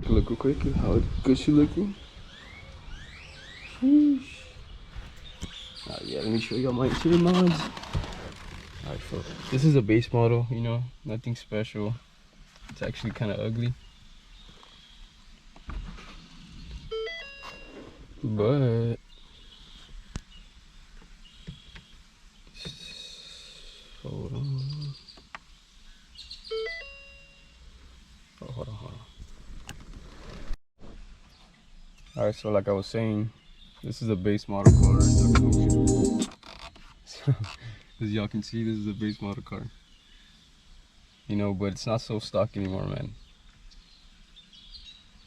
take a look real quick at how good she looking. Sheesh. Yeah, let me show you all my interior mods. Alright, so this is a base model, you know, nothing special. It's actually kind of ugly, but hold on. Oh, hold on. Alright, so like I was saying, this is a base model car. As y'all can see, this is a base model car. You know, but it's not so stock anymore, man.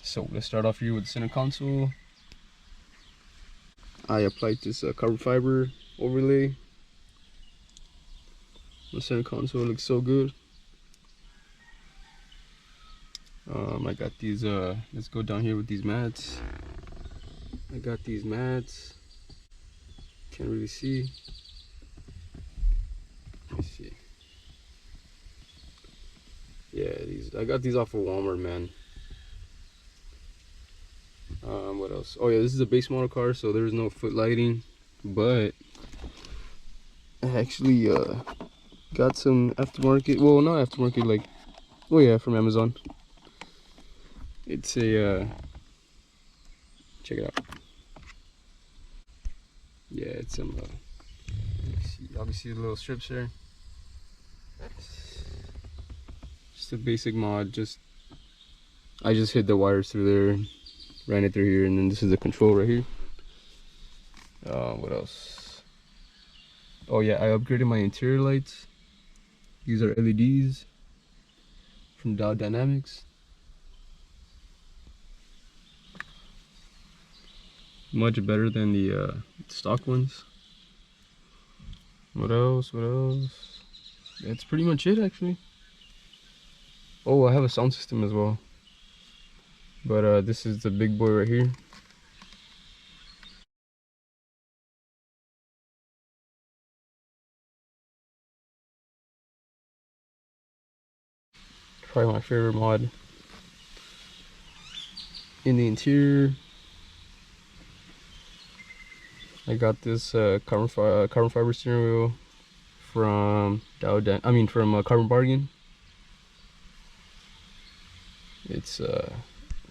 So let's start off here with the center console. I applied this carbon fiber overlay. The center console looks so good. I got these, let's go down here with these mats. I got these mats. Can't really see. Let me see. Yeah, I got these off of Walmart, man. What else? Oh yeah, this is a base model car, so there's no foot lighting, but I actually got some aftermarket. Well, not aftermarket, like, oh yeah, from Amazon. It's a check it out. Yeah, it's some obviously the little strips there. Just a basic mod. I just hid the wires through there, ran it through here, and then this is the control right here. What else? Oh yeah, I upgraded my interior lights. These are LEDs from Diode Dynamics. Much better than the stock ones. What else? That's pretty much it, actually. Oh, I have a sound system as well, but this is the big boy right here. Probably my favorite mod. In the interior, I got this carbon fiber steering wheel from from Carbon Bargain. It's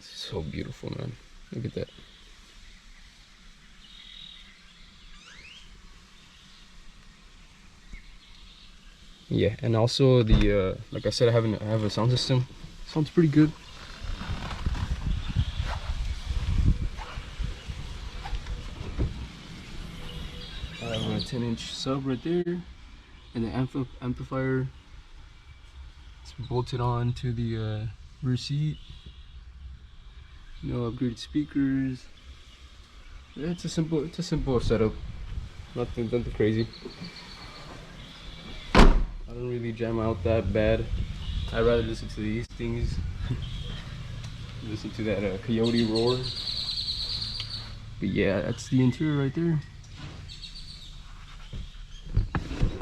so beautiful, man. Look at that. Yeah, and also the like I said, I have a sound system. Sounds pretty good. I have a 10-inch sub right there, and the amplifier. It's bolted on to the rear seat. No upgraded speakers. Yeah, it's a simple setup. Nothing crazy. I don't really jam out that bad. I'd rather listen to these things. Listen to that coyote roar. But yeah, that's the interior right there.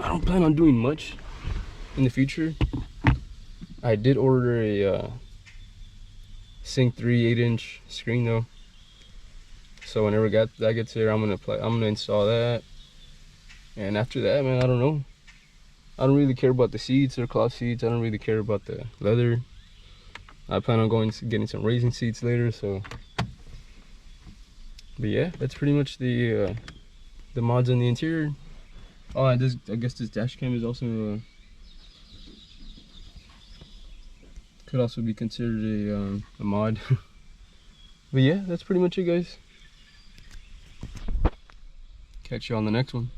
I don't plan on doing much in the future. I did order a Sync 3 8-inch screen though. So whenever that gets here, I'm gonna install that. And after that, man, I don't know. I don't really care about the seats or cloth seats. I don't really care about the leather. I plan on getting some racing seats later. So, but yeah, that's pretty much the mods on the interior. Oh, and I guess this dash cam is also could also be considered a mod. But yeah, that's pretty much it, guys. Catch you on the next one.